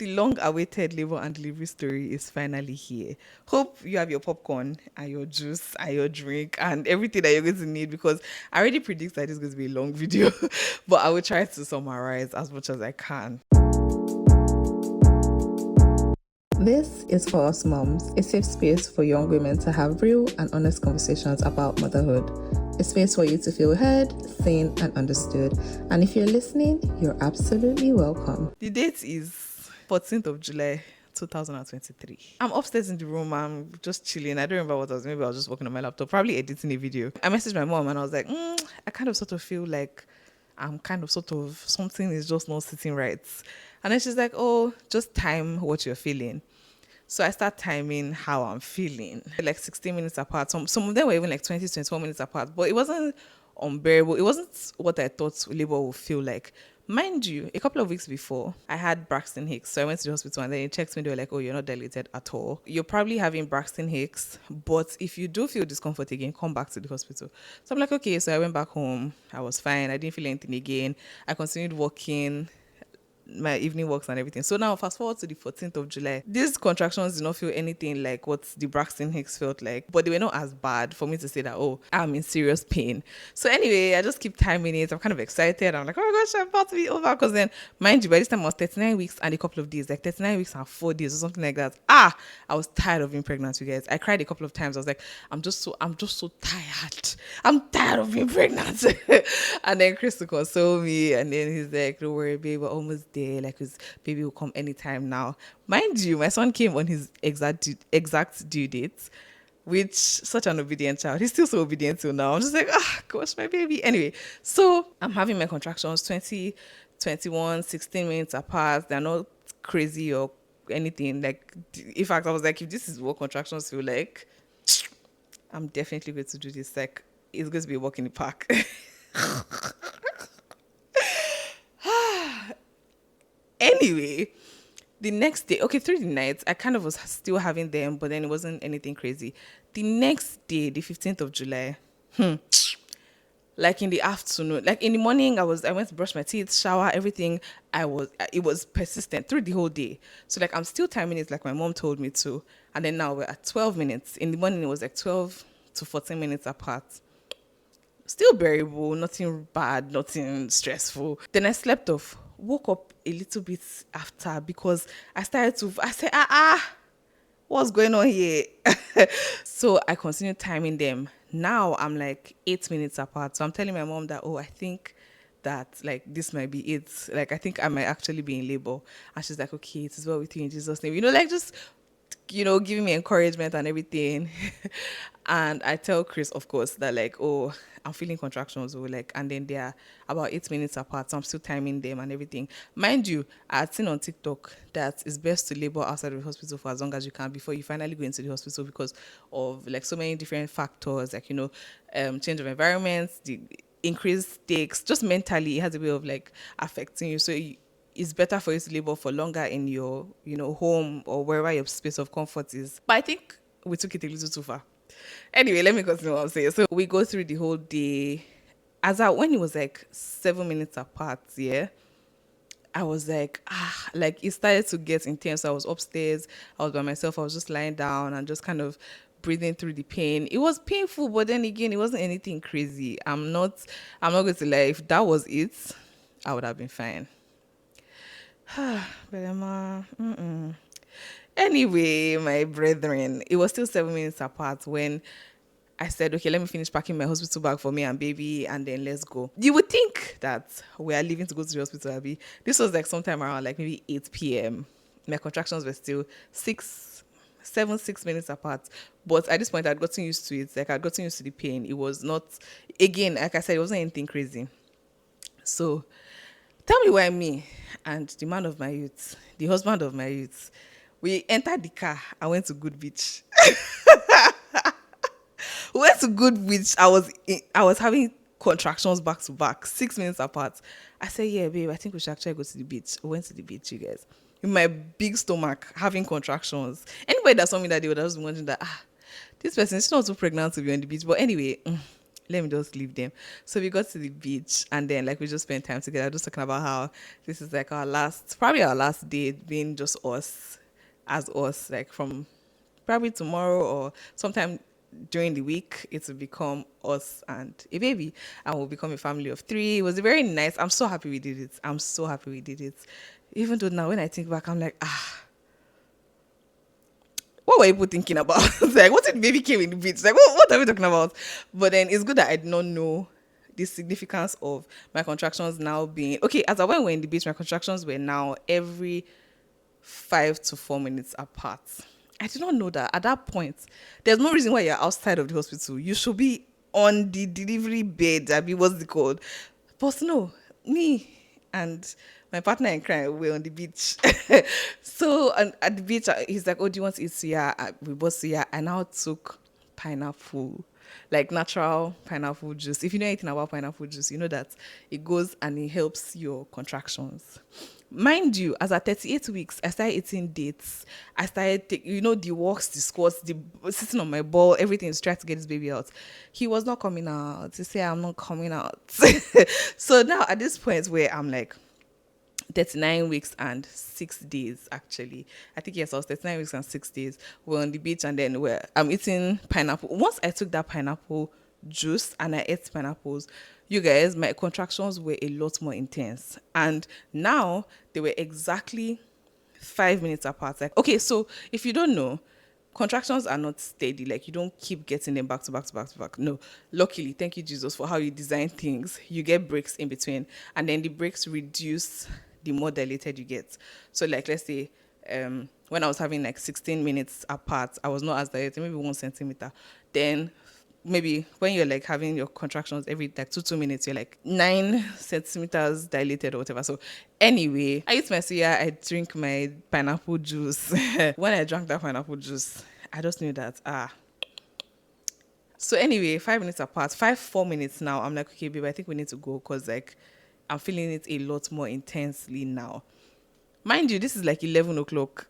The long-awaited labor and delivery story is finally here. Hope you have your popcorn and your juice and your drink and everything that you're going to need, because I already predict that this is going to be a long video, but I will try to summarize as much as I can. This is for us moms, a safe space for young women to have real and honest conversations about motherhood. A space for you to feel heard, seen, and understood. And if you're listening, you're absolutely welcome. The date is 14th of July 2023. I'm upstairs in the room. I'm just chilling. I don't remember what I was. Maybe I was just working on my laptop, probably editing a video. I messaged my mom and I was like, I kind of sort of feel like I'm kind of sort of something is just not sitting right. And then she's like, oh, just time what you're feeling. So I start timing how I'm feeling, like 16 minutes apart. Some of them were even like 20, 24 minutes apart, but it wasn't unbearable. It wasn't what I thought labor would feel like. Mind you, a couple of weeks before, I had Braxton Hicks. So I went to the hospital and then they checked me. They were like, oh, you're not dilated at all. You're probably having Braxton Hicks, but if you do feel discomfort again, come back to the hospital. So I'm like, okay. So I went back home. I was fine. I didn't feel anything again. I continued working my evening walks and everything. So now fast forward to the 14th of July. These contractions did not feel anything like what the Braxton Hicks felt like, but they were not as bad for me to say that, oh, I'm in serious pain. So anyway, I just keep timing it. I'm kind of excited. I'm like, oh my gosh, I'm about to be over. Because then, mind you, by this time I was 39 weeks and a couple of days, like 39 weeks and 4 days or something like that. I was tired of being pregnant, you guys. I cried a couple of times. I was like, I'm just so tired. I'm tired of being pregnant. And then Chris will console me, and then he's like, don't worry, babe, we're almost there. Like his baby will come anytime now. Mind you, my son came on his exact due date, which such an obedient child. He's still so obedient till now. I'm just like, gosh, my baby. Anyway, so I'm having my contractions 20, 21, 16 minutes apart. They're not crazy or anything. Like, in fact, I was like, if this is what contractions feel like, I'm definitely going to do this. Like, it's going to be a walk in the park. Anyway, the next day, okay, through the night, I kind of was still having them, but then it wasn't anything crazy. The next day, the 15th of July, like in the afternoon, like in the morning, I went to brush my teeth, shower, everything. It was persistent through the whole day. So like I'm still timing it like my mom told me to. And then now we're at 12 minutes. In the morning, it was like 12 to 14 minutes apart. Still bearable, nothing bad, nothing stressful. Then I slept off, woke up a little bit after because I said, what's going on here? So I continued timing them. Now I'm like 8 minutes apart. So I'm telling my mom that, oh, I think that like this might be it. Like I think I might actually be in labor. And she's like, okay, it is well with you in Jesus' name. Like just giving me encouragement and everything. And I tell Chris, of course, that like, oh, I'm feeling contractions, or like, and then they're about 8 minutes apart. So I'm still timing them and everything. Mind you, I had seen on TikTok that it's best to labor outside of the hospital for as long as you can before you finally go into the hospital because of like so many different factors, like, change of environment, the increased stakes, just mentally, it has a way of like affecting you. So it's better for you to labor for longer in your, home or wherever your space of comfort is. But I think we took it a little too far. Anyway, let me continue what I'm saying. So we go through the whole day. When it was like 7 minutes apart, yeah, I was like, like it started to get intense. I was upstairs. I was by myself. I was just lying down and just kind of breathing through the pain. It was painful, but then again, it wasn't anything crazy. I'm not going to lie. If that was it, I would have been fine. But anyway, my brethren, it was still 7 minutes apart when I said, okay, let me finish packing my hospital bag for me and baby, and then let's go. You would think that we are leaving to go to the hospital, Abby. This was like sometime around like maybe 8 p.m. My contractions were still 6 minutes apart. But at this point, I'd gotten used to it. Like I'd gotten used to the pain. It was not, again, like I said, it wasn't anything crazy. So tell me why me and the man of my youth, the husband of my youth, we entered the car and went to Good Beach. We went to Good Beach. I was having contractions back to back, 6 minutes apart. I said, yeah, babe, I think we should actually go to the beach. We went to the beach, you guys. In my big stomach, having contractions. Anybody that saw me that day would have just been wondering that, this person is not too pregnant to be on the beach. But anyway, let me just leave them. So we got to the beach, and then like we just spent time together, just talking about how this is like probably our last day being just us, as us, like from probably tomorrow or sometime during the week, it will become us and a baby, and we'll become a family of 3. It was very nice. I'm so happy we did it. I'm so happy we did it. Even though now when I think back, I'm like, what were people thinking about? Like, what if the baby came in the beach? Like, what are we talking about? But then it's good that I did not know the significance of my contractions now being okay. As I went in the beach, my contractions were now every 5 to 4 minutes apart. I did not know that at that point. There's no reason why you're outside of the hospital. You should be on the delivery bed. I mean, what's it called? But no, me and my partner in crime were on the beach. So at the beach, he's like, "Oh, do you want to eat suya?" We bought suya. I now took pineapple, like natural pineapple juice. If you know anything about pineapple juice, you know that it goes and it helps your contractions. Mind you, as at 38 weeks, I started eating dates. I started, the walks, the squats, the sitting on my ball, everything is trying to get this baby out. He was not coming out. He said, I'm not coming out. So now at this point where I'm like 39 weeks and 6 days, actually. I think, yes, I was 39 weeks and 6 days. We're on the beach, and then I'm eating pineapple. Once I took that pineapple juice and I ate pineapples, you guys, my contractions were a lot more intense. And now they were exactly 5 minutes apart. Like, okay, so if you don't know, contractions are not steady. Like, you don't keep getting them back to back to back to back. No. Luckily, thank you, Jesus, for how you design things. You get breaks in between, and then the breaks reduce the more dilated you get. So, like, let's say when I was having like 16 minutes apart, I was not as dilated, maybe 1 centimeter. Then maybe when you're like having your contractions every like 2 minutes, you're like 9 centimeters dilated or whatever. So anyway, I eat my suya, I drink my pineapple juice. When I drank that pineapple juice, I just knew that so anyway, 5 minutes apart, 4 minutes now, I'm like, okay, babe, I think we need to go, because like I'm feeling it a lot more intensely now. Mind you, this is like 11 o'clock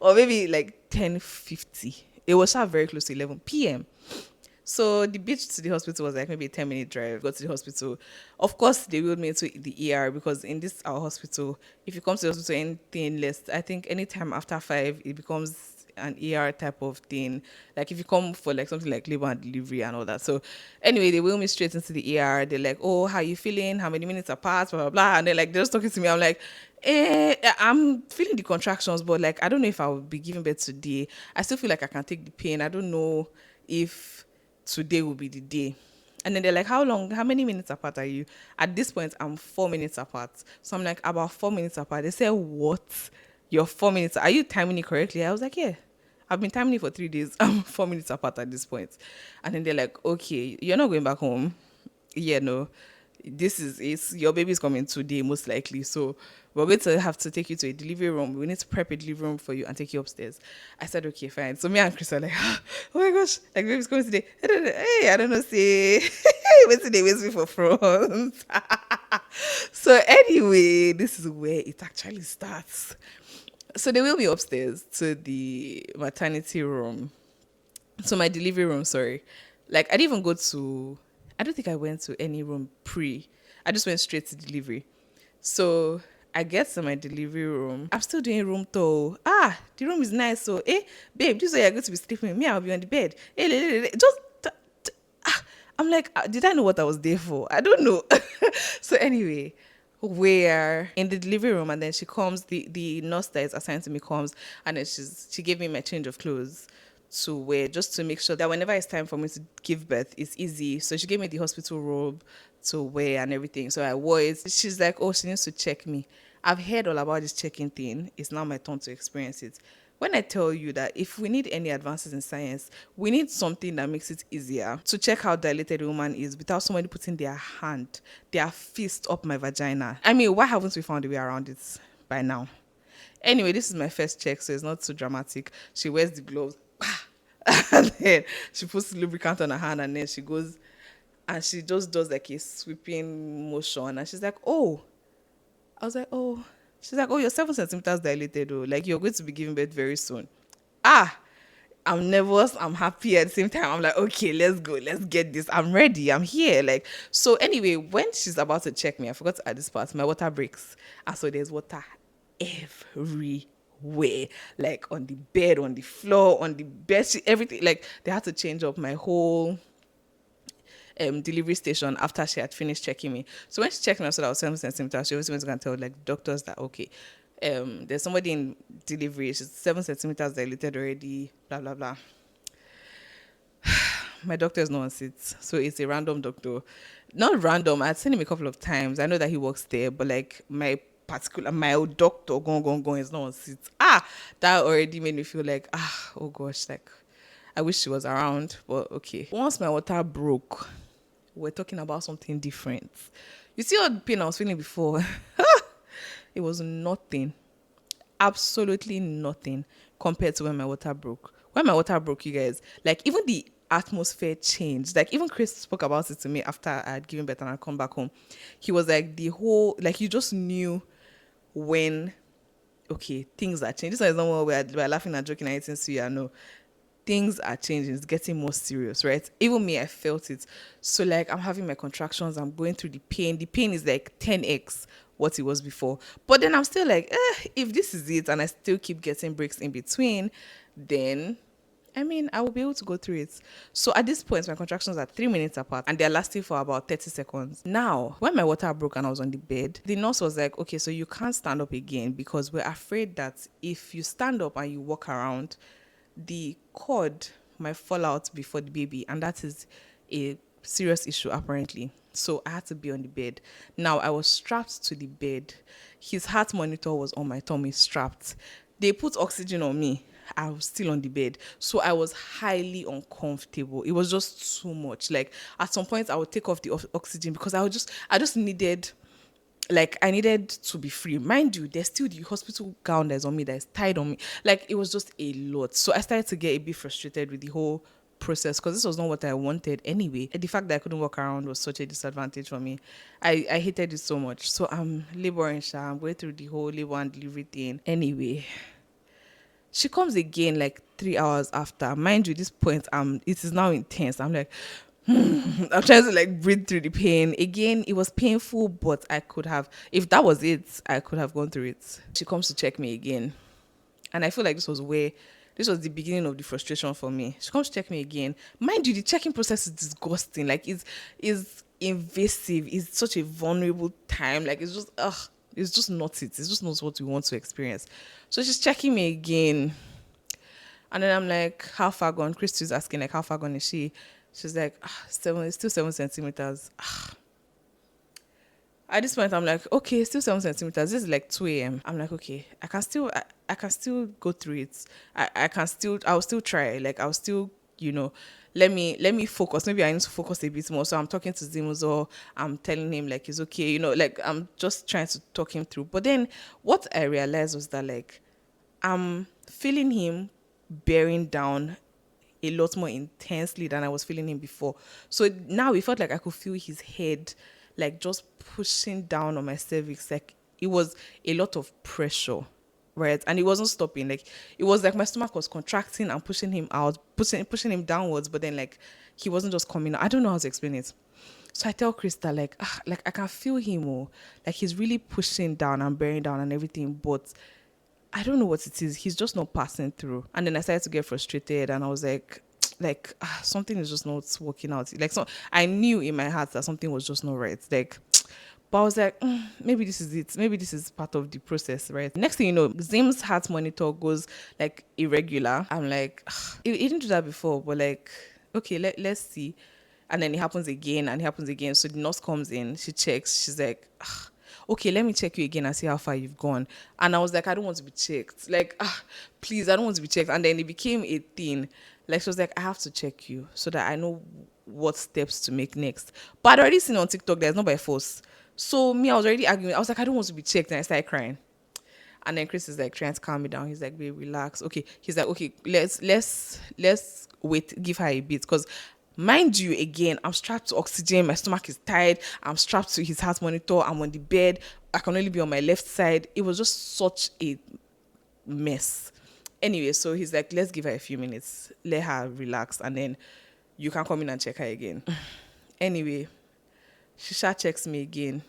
or maybe like 10:50. It was very close to 11 p.m. So the beach to the hospital was like maybe a 10-minute drive. Got to the hospital. Of course, they wheeled me to the ER, because in this our hospital, if you come to the hospital anything less, I think anytime after 5, it becomes an ER type of thing. Like if you come for like something like labor and delivery and all that. So anyway, they wheel me straight into the ER. They're like, "Oh, how you feeling? How many minutes apart? Blah blah blah." And they're just talking to me. I'm like, I'm feeling the contractions, but like I don't know if I will be giving birth today. I still feel like I can take the pain. I don't know if today will be the day. And then they're like, how many minutes apart are you? At this point, I'm 4 minutes apart. So I'm like, about 4 minutes apart. They said, what? You're 4 minutes. Are you timing it correctly? I was like, yeah. I've been timing it for 3 days. I'm 4 minutes apart at this point. And then they're like, okay, you're not going back home. Yeah, no. Your baby's coming today, most likely. So we're going to have to take you to a delivery room. We need to prep a delivery room for you and take you upstairs. I said, okay, fine. So me and Chris are like, oh my gosh, like baby's coming today. Hey, I don't know, say, wait till they wait me for front. So anyway, this is where it actually starts. So they will be upstairs to the maternity room. So my delivery room, sorry. Like I don't think I went to any room pre. I just went straight to delivery. So I get to my delivery room. I'm still doing room tour. The room is nice. So, babe, this is where you're going to be sleeping. Me, I'll be on the bed. I'm like, did I know what I was there for? I don't know. So anyway, we're in the delivery room, and then she comes, the nurse that is assigned to me comes, and then she gave me my change of clothes to wear, just to make sure that whenever it's time for me to give birth, it's easy. So she gave me the hospital robe to wear and everything. So I wore it. She's like, oh, she needs to check me. I've heard all about this checking thing. It's now my turn to experience it. When I tell you that if we need any advances in science, we need something that makes it easier to check how dilated a woman is without somebody putting their fist up my vagina. I mean, why haven't we found a way around it by now? Anyway, this is my first check, so it's not too dramatic. She wears the gloves. And then she puts the lubricant on her hand, and then she goes and she just does like a sweeping motion, and she's like, oh. I was like, oh. She's like, oh, you're 7 centimeters dilated, oh, like you're going to be giving birth very soon. I'm nervous, I'm happy at the same time. I'm like, okay, let's go, let's get this. I'm ready, I'm here. Like, so anyway, when she's about to check me, I forgot to add this part, my water breaks. And so there's water everywhere, like on the bed, on the floor, on the bed sheet, everything. Like, they had to change up my whole delivery station after she had finished checking me. So when she checked me, I said I was 7 centimeters. She always went to go and tell like doctors that okay, there's somebody in delivery. She's 7 centimeters dilated already. Blah blah blah. My doctor is not on seat, so it's a random doctor. Not random. I'd seen him a couple of times. I know that he works there, but like my old doctor gone is not on seat. That already made me feel like oh gosh, like I wish she was around, but okay. Once my water broke, we're talking about something different. You see all the pain I was feeling before? It was nothing, absolutely nothing compared to when my water broke. When my water broke, you guys, like even the atmosphere changed. Like even Chris spoke about it to me after I had given birth and I come back home. He was like the whole, like you just knew when, okay, things are changing. This is not one where we're laughing and joking and anything, so yeah, no, things are changing. It's getting more serious, right? Even me, I felt it. So like I'm having my contractions, I'm going through the pain. The pain is like 10x what it was before. But then I'm still like, if this is it and I still keep getting breaks in between, then I mean, I will be able to go through it. So at this point, my contractions are 3 minutes apart and they're lasting for about 30 seconds. Now, when my water broke and I was on the bed, the nurse was like, okay, so you can't stand up again because we're afraid that if you stand up and you walk around, the cord might fall out before the baby, and that is a serious issue apparently. So I had to be on the bed. Now I was strapped to the bed. His heart monitor was on my tummy, strapped. They put oxygen on me. I was still on the bed. So I was highly uncomfortable. It was just too much. Like at some point I would take off the oxygen because I just needed, like I needed to be free. Mind you, there's still the hospital gown that's on me, that is tied on me. Like it was just a lot. So I started to get a bit frustrated with the whole process because this was not what I wanted anyway. And the fact that I couldn't walk around was such a disadvantage for me. I hated it so much. So I'm laboring, I'm going through the whole labor and delivery thing. Anyway, she comes again like 3 hours after. Mind you, this point, it is now intense. I'm like, I'm trying to like breathe through the pain. Again, it was painful, but I could have, if that was it, I could have gone through it. She comes to check me again. And I feel like this was the beginning of the frustration for me. She comes to check me again. Mind you, the checking process is disgusting. Like it's invasive. It's such a vulnerable time. Like it's just not it. It's just not what we want to experience. So she's checking me again. And then I'm like, how far gone? Christy's asking, like, how far gone is she? She's like, it's still 7 centimeters. At this point, I'm like, okay, still 7 centimeters. This is like 2 a.m. I'm like, okay, I can still go through it. I'll still try. Like, I'll still, let me focus. Maybe I need to focus a bit more. So I'm talking to Zimuzo. I'm telling him like, it's okay. Like I'm just trying to talk him through. But then what I realized was that like, I'm feeling him bearing down a lot more intensely than I was feeling him before. So now it felt like I could feel his head like just pushing down on my cervix. Like it was a lot of pressure, right? And it wasn't stopping. Like it was like my stomach was contracting and pushing him out, pushing him downwards, but then like he wasn't just coming out. I don't know how to explain it. So I tell Krista like I can feel him, like he's really pushing down and bearing down and everything, but I don't know what it is. He's just not passing through. And then I started to get frustrated and I was like something is just not working out. Like, so I knew in my heart that something was just not right. Like, but I was like, maybe this is it. Maybe this is part of the process, right? Next thing you know, Zim's heart monitor goes like irregular. I'm like, it didn't do that before, but like, okay, let's see. And then it happens again and it happens again. So the nurse comes in, she checks, she's like, okay, let me check you again and see how far you've gone. And I was like, I don't want to be checked. Like, please, I don't want to be checked. And then it became a thing. Like, she was like, I have to check you so that I know what steps to make next. But I'd already seen on TikTok that it's not by force. So me, I was already arguing. I was like, I don't want to be checked. And I started crying. And then Chris is like trying to calm me down. He's like, babe, relax. Okay. He's like, okay, let's wait, give her a bit. Because mind you, again, I'm strapped to oxygen. My stomach is tight. I'm strapped to his heart monitor. I'm on the bed. I can only be on my left side. It was just such a mess. Anyway, so he's like, let's give her a few minutes, let her relax, and then you can come in and check her again. Anyway, Shisha checks me again.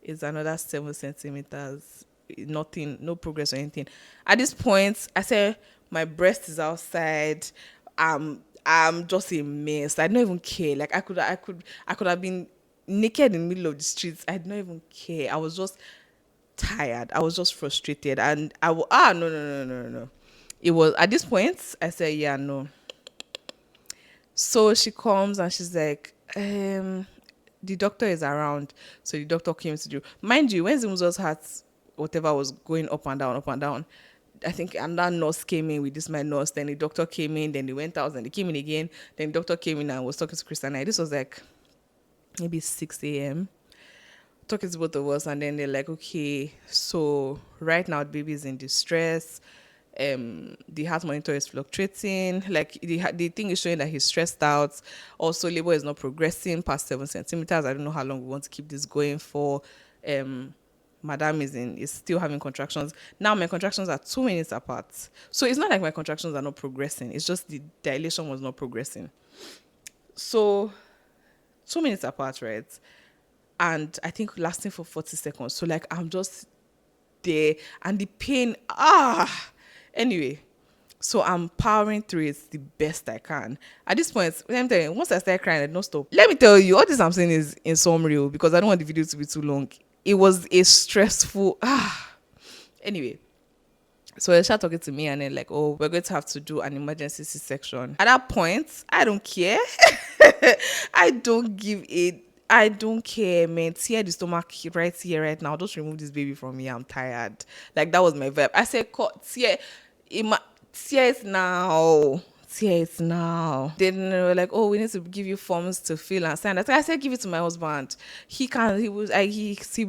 It's another 7 centimeters. Nothing, no progress or anything. At this point, I said my breast is outside. I'm just a mess. I don't even care. Like I could have been naked in the middle of the streets. I don't even care. I was just tired. I was just frustrated, and no. It was at this point I said, yeah, no. So she comes and she's like, the doctor is around. So the doctor came to do. Mind you, when Zimzo's heart, whatever was going up and down, I think another nurse came in with this my nurse. Then the doctor came in. Then they went out. Then they came in again. Then the doctor came in and was talking to Christiana. This was like maybe 6 a.m. Talking to both of us, and then they're like, okay, so right now the baby is in distress. The heart monitor is fluctuating. Like the thing is showing that he's stressed out. Also, labor is not progressing past 7 centimeters. I don't know how long we want to keep this going for. Madam is still having contractions. Now my contractions are 2 minutes apart. So it's not like my contractions are not progressing. It's just the dilation was not progressing. So 2 minutes apart, right? And I think lasting for 40 seconds. So like I'm just there, and the pain, anyway, so I'm powering through it the best I can. At this point, let me tell you, once I start crying, I don't stop. Let me tell you, all this I'm saying is in summary, because I don't want the video to be too long. It was a stressful, anyway. So they start talking to me, and then like, oh, we're going to have to do an emergency C-section. At that point, I don't care. I don't care, man. Tear the stomach right here, right now. Just remove this baby from me. I'm tired. Like, that was my vibe. I said, tear it now. Tear it now. Then they were like, oh, we need to give you forms to fill and sign. I said, give it to my husband. He will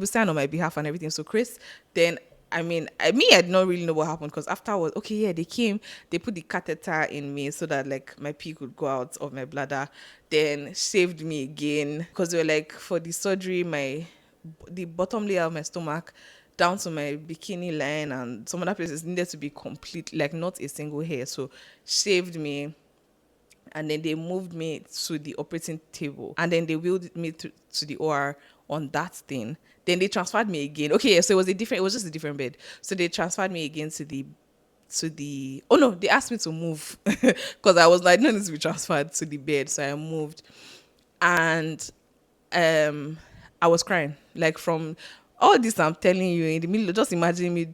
sign on my behalf and everything. So Chris, then I did not really know what happened, because afterwards, okay, yeah, they came, they put the catheter in me so that like my pee could go out of my bladder, then shaved me again, because they were like, for the surgery, the bottom layer of my stomach down to my bikini line and some other places needed to be complete, like not a single hair. So shaved me, and then they moved me to the operating table, and then they wheeled me to the OR on that thing. Then they transferred me again. Okay, so it was just a different bed. So they transferred me again to the oh no, they asked me to move because I was like, no, need to be transferred to the bed. So I moved, and I was crying, like, from all this I'm telling you in the middle. Just imagine me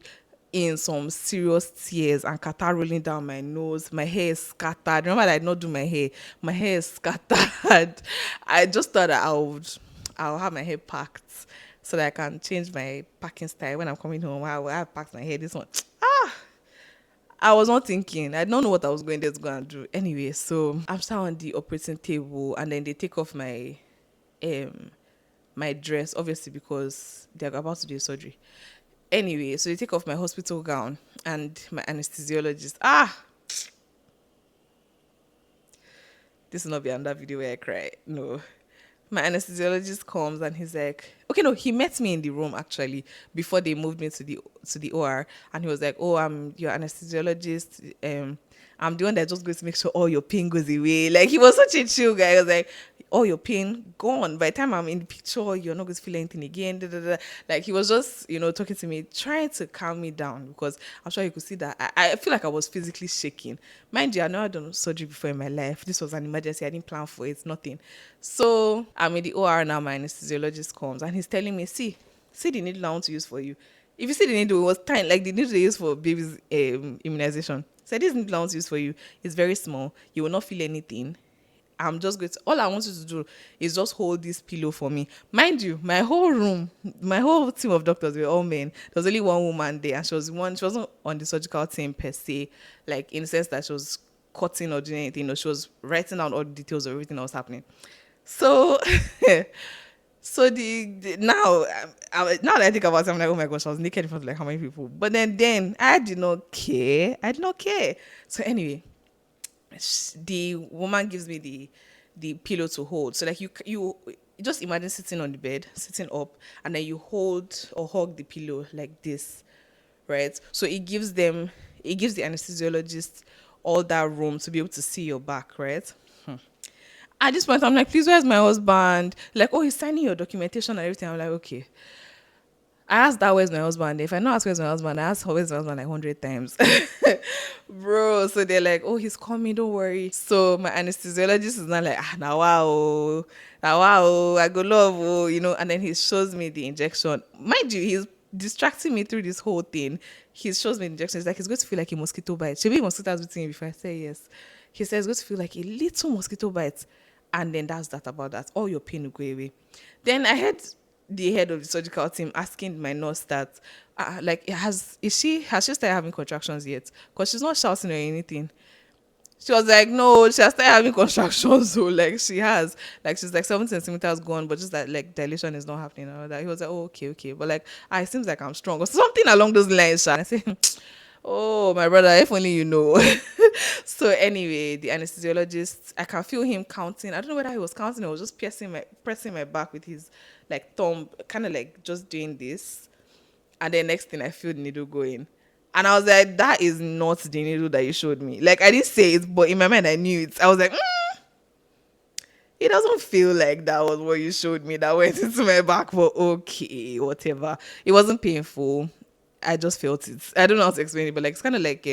in some serious tears and catarrh rolling down my nose. My hair is scattered. Remember that I did not do my hair. My hair is scattered. I just thought that I'll have my hair packed so that I can change my packing style when I'm coming home. I will have packed my hair. This one, I was not thinking. I don't know what I was going there to go and do. Anyway, so I'm sat on the operating table, and then they take off my my dress, obviously, because they're about to do surgery. Anyway, so they take off my hospital gown, and my anesthesiologist, this will not be another video where I cry. No. My anesthesiologist comes, and he's like, okay, no, he met me in the room actually before they moved me to the OR, and he was like, oh, I'm your anesthesiologist. I'm the one that's just going to make sure all your pain goes away. Like, he was such a chill guy. He was like, all your pain gone. By the time I'm in the picture, you're not going to feel anything again. Da, da, da. Like, he was just, talking to me, trying to calm me down, because I'm sure you could see that I feel like I was physically shaking. Mind you, I never done surgery before in my life. This was an emergency. I didn't plan for it, nothing. So I'm in the OR now. My anesthesiologist comes, and he's telling me, see the needle I want to use for you. If you see the needle, it was tiny, like the needle they use for babies' immunization. So this needle I want to use for you is very small. You will not feel anything. I'm just going to, all I want you to do is just hold this pillow for me. Mind you, my whole room, my whole team of doctors were all men. There was only one woman there, and she wasn't on the surgical team per se, like in the sense that she was cutting or doing anything. She was writing down all the details of everything that was happening. So, so now that I think about it, I'm like, oh my gosh, I was naked in front of like how many people? But then I did not care. So anyway, the woman gives me the pillow to hold. So like you just imagine sitting on the bed, sitting up, and then you hold or hug the pillow like this, right? So it gives them it gives the anesthesiologist all that room to be able to see your back, right? At this point, I'm like, please, where's my husband? Like, oh, he's signing your documentation and everything. I'm like, okay. I asked that where's my husband. If I not ask where's my husband, I ask where's my husband like 100 times. Bro, so they're like, oh, he's coming, don't worry. So my anesthesiologist is not like, now wow, I go love, and then he shows me the injection. Mind you, he's distracting me through this whole thing. He shows me the injection. It's like, he's going to feel like a mosquito bite. Should be mosquito has bitten you before I say yes. He says, it's going to feel like a little mosquito bite. And then that's that about that. All your pain will go away. Then I heard the head of the surgical team asking my nurse that, like, has she started having contractions yet? Because she's not shouting or anything. She was like, no, she has started having contractions. So like she has, like she's like 7 centimeters gone, but just that like dilation is not happening. And all that. He was like, oh, okay, but like, it seems like I'm strong or something along those lines. And I say, oh, my brother, if only you know. So anyway, the anesthesiologist, I can feel him counting. I don't know whether he was counting or was just pressing my back with his like thumb, kind of like just doing this. And then next thing I feel the needle going. And I was like, that is not the needle that you showed me. Like I didn't say it, but in my mind I knew it. I was like, it doesn't feel like that was what you showed me that went into my back, but okay, whatever. It wasn't painful. I just felt it. I don't know how to explain it, but like it's kind of like,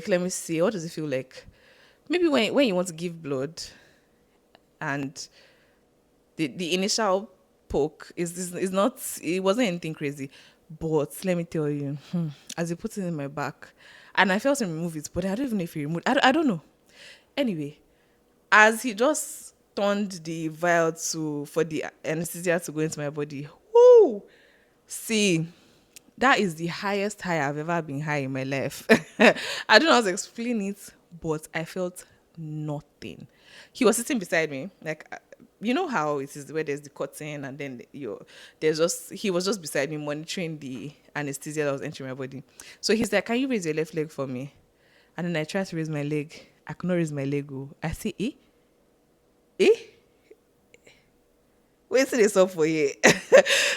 let me see, what does it feel like? Maybe when you want to give blood and the initial poke is not, it wasn't anything crazy, but let me tell you, as he put it in my back, and I felt him remove it, but I don't even know if he removed. I don't know. Anyway, as he just turned the vial for the anesthesia to go into my body, whoo, see, that is the highest high I've ever been high in my life. I don't know how to explain it, but I felt nothing. He was sitting beside me, like you know how it is where there's the curtain and then he was just beside me monitoring the anesthesia that was entering my body. So he's like, "Can you raise your left leg for me?" And then I tried to raise my leg. I could not raise my leg. Oh. I say, eh? Wait till it's up for you.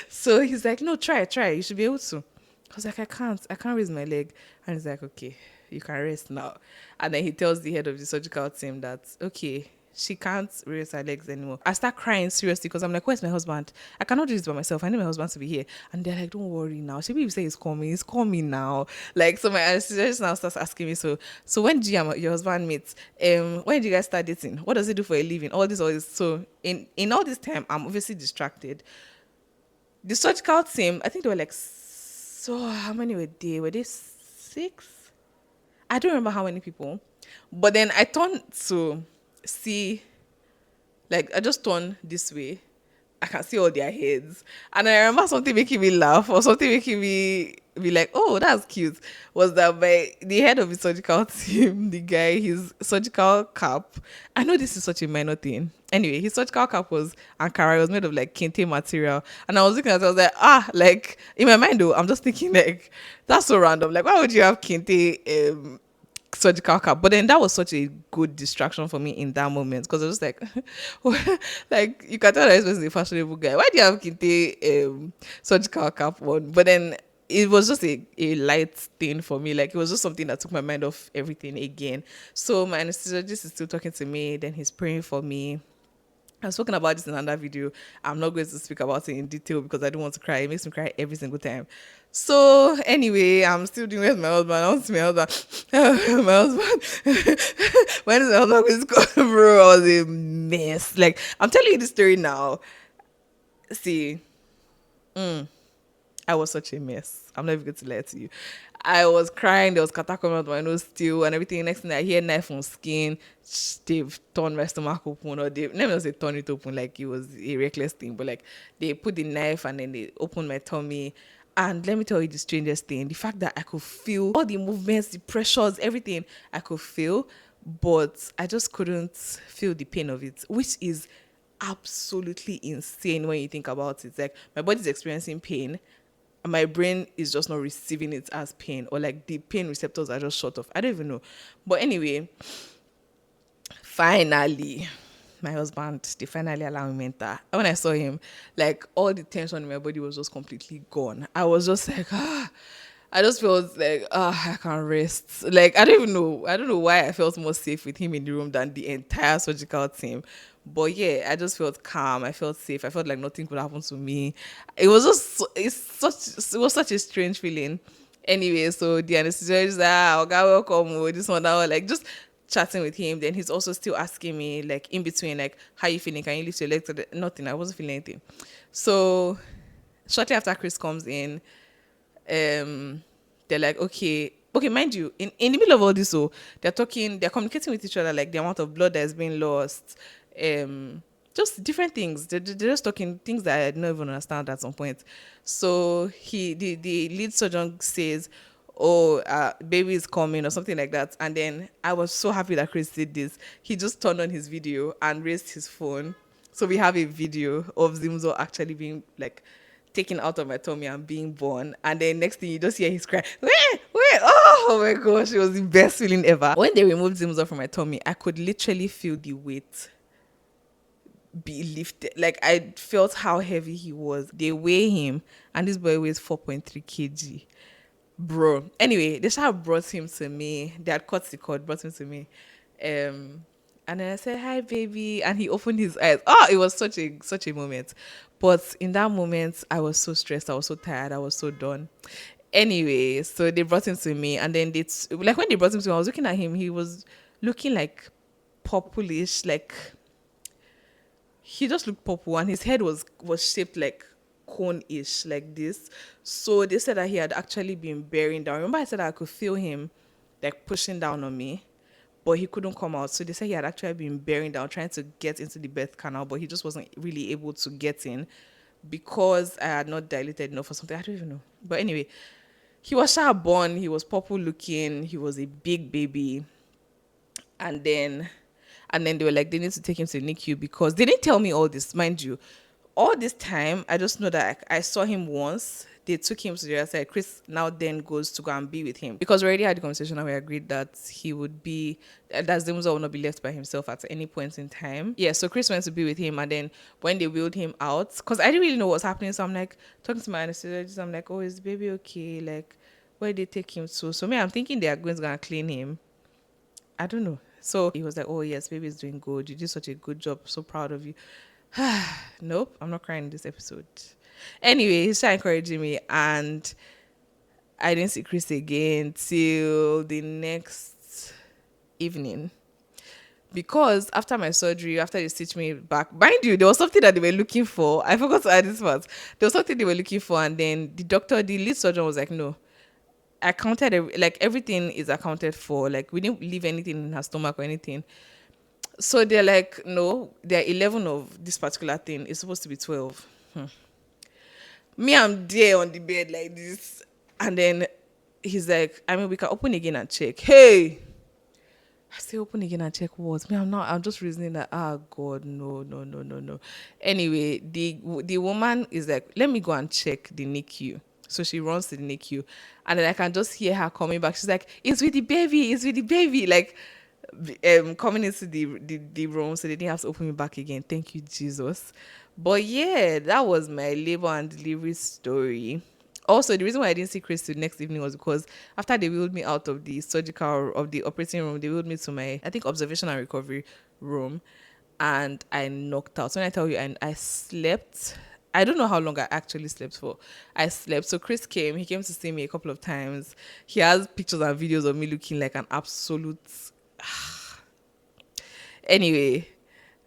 So he's like, no, try. You should be able to. I was like, I can't raise my leg. And he's like, okay, you can rest now. And then he tells the head of the surgical team that, okay, she can't raise her legs anymore. I start crying seriously because I'm like, where's my husband? I cannot do this by myself. I need my husband to be here. And they're like, don't worry now. Should we say he's coming now. Like, so my anesthesiologist now starts asking me, so when do you and your husband meet? When do you guys start dating? What does he do for a living? All this. So in all this time, I'm obviously distracted. The surgical team, I think they were like, so how many were they? Were they 6? I don't remember how many people. But then I turned to see, like, I just turned this way. I can see all their heads. And I remember something making me laugh or something making me be like, oh, that's cute. Was that the head of the surgical team, the guy, his surgical cap. I know this is such a minor thing. Anyway, his surgical cap was Ankara. It was made of like kente material. And I was looking at it, I was like, like in my mind though, I'm just thinking like, that's so random. Like, why would you have kente surgical cap? But then that was such a good distraction for me in that moment because I was just like, like you can tell that this person is a fashionable guy. Why do you have kente surgical cap on? But then it was just a light thing for me. Like it was just something that took my mind off everything again. So my anesthesiologist is still talking to me. Then he's praying for me. I've spoken about this in another video. I'm not going to speak about it in detail because I don't want to cry. It makes me cry every single time. So anyway, I'm still doing with my husband. I want to see my husband. My husband. When is my husband going to come, bro? I was a mess. Like I'm telling you the story now. See, I was such a mess. I'm not even going to lie to you. I was crying. There was kata coming out my nose still and everything. Next thing I hear knife on skin. They've torn my stomach open, or they never say torn it open like it was a reckless thing, but like they put the knife and then they opened my tummy. And let me tell you the strangest thing: the fact that I could feel all the movements, the pressures, everything I could feel, but I just couldn't feel the pain of it, which is absolutely insane when you think about it. Like my body's experiencing pain. My brain is just not receiving it as pain, or like the pain receptors are just shut off. I don't even know. But anyway, finally, my husband, they finally allowed me to enter. And when I saw him, like all the tension in my body was just completely gone. I was just like, I just felt like, I can't rest. Like, I don't even know. I don't know why I felt more safe with him in the room than the entire surgical team. But yeah, I just felt calm. I felt safe. I felt like nothing could happen to me. It was just, it was such a strange feeling. Anyway, so the anesthesiologist, okay, welcome, this one, that one, like just chatting with him. Then he's also still asking me, like, in between, like, how you feeling? Can you lift your legs? Nothing. I wasn't feeling anything. So shortly after Chris comes in, they're like, okay, mind you, in the middle of all this, so they're communicating with each other, like the amount of blood that has been lost, just different things. They're just talking things that I don't even understand at some point. So the lead surgeon says, oh, baby is coming or something like that. And then I was so happy that Chris did this. He just turned on his video and raised his phone. So we have a video of Zimzo actually being like taken out of my tummy and being born. And then next thing you just hear his cry, wait, oh my gosh, it was the best feeling ever. When they removed Zimzo from my tummy, I could literally feel the weight be lifted. Like I felt how heavy he was. They weigh him and this boy weighs 4.3 kg. Bro. Anyway, they should have brought him to me. They had cut the cord, brought him to me. And then I said, hi, baby. And he opened his eyes. Oh, it was such a moment. But in that moment, I was so stressed. I was so tired. I was so done. Anyway, so they brought him to me. And then like when they brought him to me, I was looking at him. He was looking like purplish. Like he just looked purple. And his head was shaped like cone-ish, like this. So they said that he had actually been bearing down. Remember I said I could feel him like pushing down on me, but he couldn't come out. So they said he had actually been bearing down, trying to get into the birth canal, but he just wasn't really able to get in because I had not dilated enough or something. I don't even know. But anyway, he was sharp born. He was purple looking. He was a big baby. And then they were like, they need to take him to the NICU because they didn't tell me all this, mind you. All this time, I just know that I saw him once. They took him to the other side. Chris now then goes to go and be with him because we already had the conversation and we agreed that he would be, that Zimzo will not be left by himself at any point in time. Yeah, so Chris went to be with him, and then when they wheeled him out, because I didn't really know what was happening, so I'm like talking to my anesthesiologist. I'm like, oh, is the baby okay? Like, where did they take him to? So me, I'm thinking they are going to clean him. I don't know. So he was like, oh yes, baby is doing good. You did such a good job. So proud of you. Nope, I'm not crying in this episode. Anyway, he's trying encouraging me, and I didn't see Chris again till the next evening. Because after my surgery, after they stitched me back, mind you, there was something that they were looking for. I forgot to add this part. There was something they were looking for, and then the lead surgeon was like, no, I counted, everything is accounted for. Like, we didn't leave anything in her stomach or anything. So they're like, no, there are 11 of this particular thing. It's supposed to be 12. Me, I'm there on the bed like this. And then he's like, I mean, we can open again and check. Hey! I say open again and check what? Me, I'm just reasoning that, God, no. Anyway, the woman is like, let me go and check the NICU. So she runs to the NICU. And then I can just hear her coming back. She's like, it's with the baby. Like, coming into the room, so they didn't have to open me back again. Thank you, Jesus. But yeah, that was my labor and delivery story. Also, the reason why I didn't see Chris the next evening was because after they wheeled me out of the operating room, they wheeled me to my, I think, observation and recovery room, and I knocked out. So when I tell you, I slept. I don't know how long I actually slept for. I slept. So Chris came. He came to see me a couple of times. He has pictures and videos of me looking like an absolute... Anyway,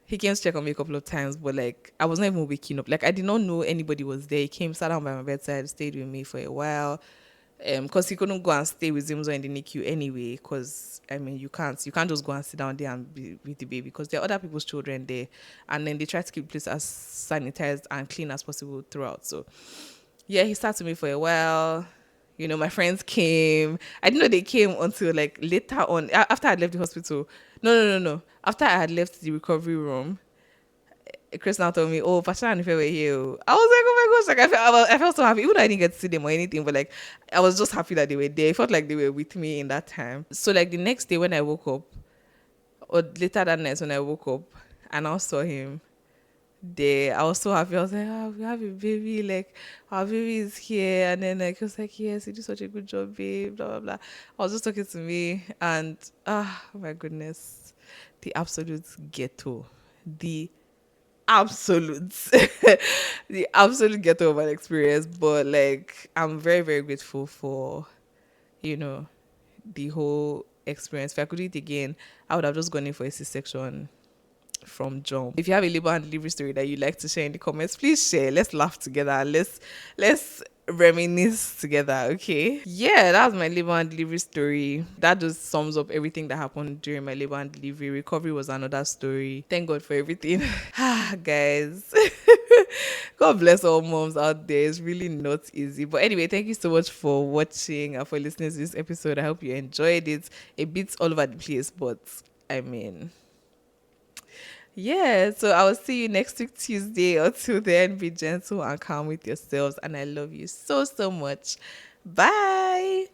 he came to check on me a couple of times, but like I was not even waking up. Like I did not know anybody was there. He came, sat down by my bedside, stayed with me for a while. Because he couldn't go and stay with Zimzo in the NICU anyway. Because I mean, you can't just go and sit down there and be with the baby because there are other people's children there, and then they try to keep the place as sanitized and clean as possible throughout. So yeah, he sat with me for a while. You know, my friends came. I didn't know they came until like later on, after I left the hospital. No. After I had left the recovery room, Chris now told me, oh, Pasha and Ife were here. I was like, oh my gosh, like I felt so happy. Even though I didn't get to see them or anything, but like I was just happy that they were there. I felt like they were with me in that time. So like the next day when I woke up, or later that night when I woke up, and I saw him, there. I was so happy. I was like, oh, we have a baby. Like, our baby is here. And then, like, he was like, yes, you do such a good job, babe. Blah, blah, blah. I was just talking to me. And, oh my goodness. The absolute ghetto. The absolute the absolute ghetto of an experience, but like I'm very very grateful for you know the whole experience. If I could do it again, I would have just gone in for a C-section from jump. If you have a labor and delivery story that you'd like to share in the comments, please share. Let's laugh together and let's reminisce together. Okay, yeah, that's my labor and delivery story. That just sums up everything that happened during my labor and delivery. Recovery was another story. Thank God for everything. Guys, God bless all moms out there. It's really not easy. But anyway, thank you so much for watching and for listening to this episode. I hope you enjoyed it. A bit all over the place, but I mean, yeah. So I will see you next week, Tuesday. Until then, be gentle and calm with yourselves. And I love you so, so much. Bye.